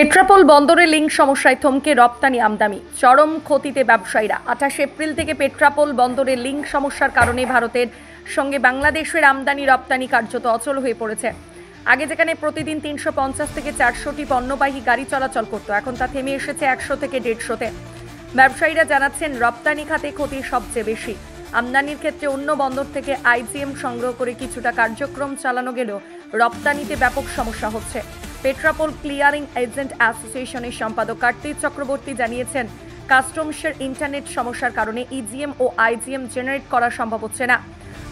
পেট্রাপোল বন্দরে লিঙ্ক সমস্যায় থমকে রপ্তানি আমদানি, চরম ক্ষতিতে ব্যবসায়ীরা। 28 এপ্রিল থেকে পেট্রাপোল বন্দরে লিঙ্ক সমস্যার কারণে ভারতের সঙ্গে বাংলাদেশের আমদানি রপ্তানি কার্যত অচল হয়ে পড়েছে। আগে যেখানে প্রতিদিন 350 থেকে 400টি পণ্যবাহী গাড়ি চলাচল করত, এখন তা থেমে এসেছে 100 থেকে 150-তে। ব্যবসায়ীরা জানাচ্ছেন রপ্তানি খাতে ক্ষতি সবচেয়ে বেশি। আমদানির ক্ষেত্রে অন্য বন্দর থেকে আইজিএম সংগ্রহ করে কিছুটা কার্যক্রম চালানো গেলেও রপ্তানিতে ব্যাপক সমস্যা হচ্ছে। পেট্রাপোল ক্লিয়ারিং এজেন্ট অ্যাসোসিয়েশনের সম্পাদক কার্তিক চক্রবর্তী জানিয়েছেন, কাস্টমসের ইন্টারনেট সমস্যার কারণে ইজিএম ও আইজিএম জেনারেট করা সম্ভব হচ্ছে না।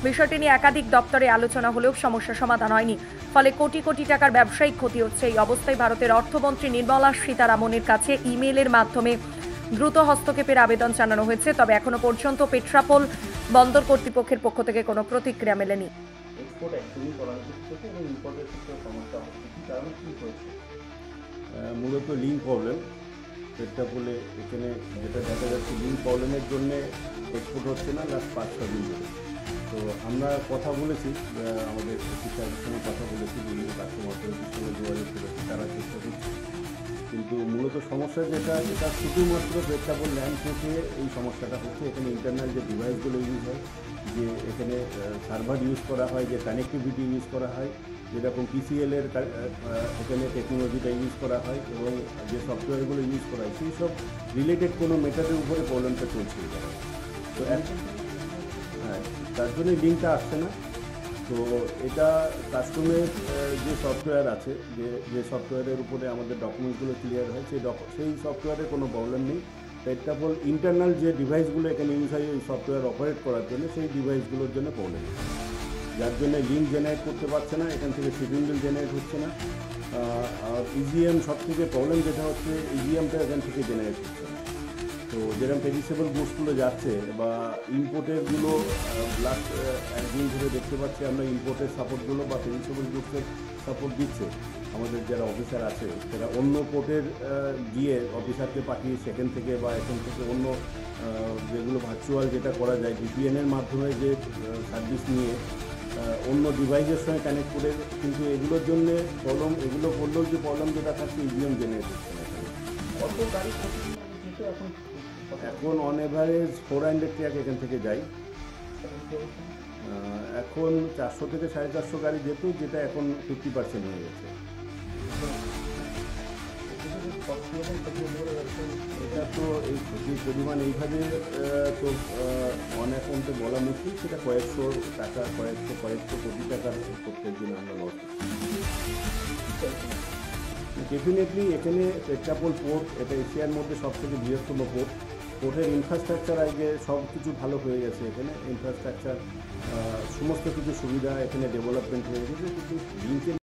বিষয়টি নিয়ে একাধিক দপ্তরে আলোচনা হলেও সমস্যার সমাধান হয়নি, ফলে কোটি কোটি টাকার ব্যবসায়িক ক্ষতি হচ্ছে। এই অবস্থায় ভারতের অর্থমন্ত্রী নির্মলা সীতারামনের কাছে ইমেইলের মাধ্যমে দ্রুত হস্তক্ষেপের আবেদন জানানো হয়েছে, তবে এখনো পর্যন্ত পেট্রাপোল বন্দর কর্তৃপক্ষের পক্ষ থেকে কোনো প্রতিক্রিয়া মেলেনি। মূলত লিঙ্ক প্রবলেম পেট্রাপোলে এখানে যেটা দেখা যাচ্ছে, লিঙ্ক প্রবলেমের জন্য এক্সপোর্ট হচ্ছে না লাস্ট 5-6 দিন ধরে। তো আমরা কথা বলেছি, আমাদের শিক্ষার সঙ্গে কথা বলেছি, বিভিন্ন কাস্টমারদের সঙ্গে যোগাযোগ করেছি, তারা চেষ্টা করছে। কিন্তু মূলত সমস্যা যেটা শুধুমাত্র পেট্রাপোল ল্যান্ড থেকে এই সমস্যাটা হচ্ছে। এখানে ইন্টারনাল যে ডিভাইসগুলো ইউজ হয়, যে এখানে সার্ভার ইউজ করা হয়, যে কানেক্টিভিটি ইউজ করা হয়, যেরকম পিসিএলের এখানে টেকনোলজিটা ইউজ করা হয় এবং যে সফটওয়্যারগুলো ইউজ করা হয়, সেই সব রিলেটেড কোনো মেথডের উপরে প্রবলেমটা চলছে। তো হ্যাঁ, তার জন্য লিঙ্কটা আসছে না। তো এটা কাস্টমের যে সফটওয়্যার আছে, যে সফটওয়্যারের উপরে আমাদের ডকুমেন্টসগুলো ক্লিয়ার হয়, সেই সফটওয়্যারের কোনো প্রবলেম নেই। পেট্রাপোল ইন্টারনাল যে ডিভাইসগুলো এখানে ইউজ হয় ওই সফটওয়্যার অপারেট করার জন্য, সেই ডিভাইসগুলোর জন্য প্রবলেম, যার জন্য লিঙ্ক জেনারেট করতে পারছে না, এখান থেকে শিপিং বিল জেনারেট হচ্ছে না। আর ইজিএম সব থেকে প্রবলেম যেটা হচ্ছে, ইজিএমটা এখান থেকে জেনারেট হচ্ছে না। তো যেরকম পেরিসেবল গুডসগুলো যাচ্ছে বা ইম্পোর্টেরগুলো, লাস্ট একদিন ধরে দেখতে পাচ্ছি আমরা ইম্পোর্টের সাপোর্টগুলো বা পেরিসেবল গুডসের সাপোর্ট দিচ্ছে আমাদের যারা অফিসার আছে, সেটা অন্য পোর্টের দিয়ে অফিসারকে পাঠিয়ে সেখান থেকে বা এখান থেকে অন্য যেগুলো ভার্চুয়াল যেটা করা যায় ভিপিএনের মাধ্যমে যে সার্ভিস নিয়ে অন্য ডিভাইসের সঙ্গে কানেক্ট করে, কিন্তু এগুলোর জন্য প্রবলেম, এগুলো করলেও যে প্রবলেম যেটা থাকছে, ইজিএম জেনারেট হচ্ছে না। কত গাড়ি এখন অন এভারেজ 400 ট্রাক এখান থেকে যাই। এখন 400 থেকে 450 গাড়ি যেত, যেটা এখন 50% হয়ে গেছে। এটা তো এই ক্ষতির পরিমাণ এইভাবে তো অন অ্যাকাউন্টে বলা মুশকিল। সেটা কয়েকশো টাকা, কয়েকশো কোটি টাকার প্রত্যেক দিন আমরা লস করছি। ডেফিনেটলি এখানে পেট্রাপোল পোর্ট, এটা এশিয়ার মধ্যে সবথেকে বৃহত্তম পোর্ট। পোর্টের ইনফ্রাস্ট্রাকচার আগে সব কিছু ভালো হয়ে গেছে। এখানে ইনফ্রাস্ট্রাকচার সমস্ত কিছু সুবিধা এখানে ডেভেলপমেন্ট হয়ে গেছে, কিন্তু লিঙ্কের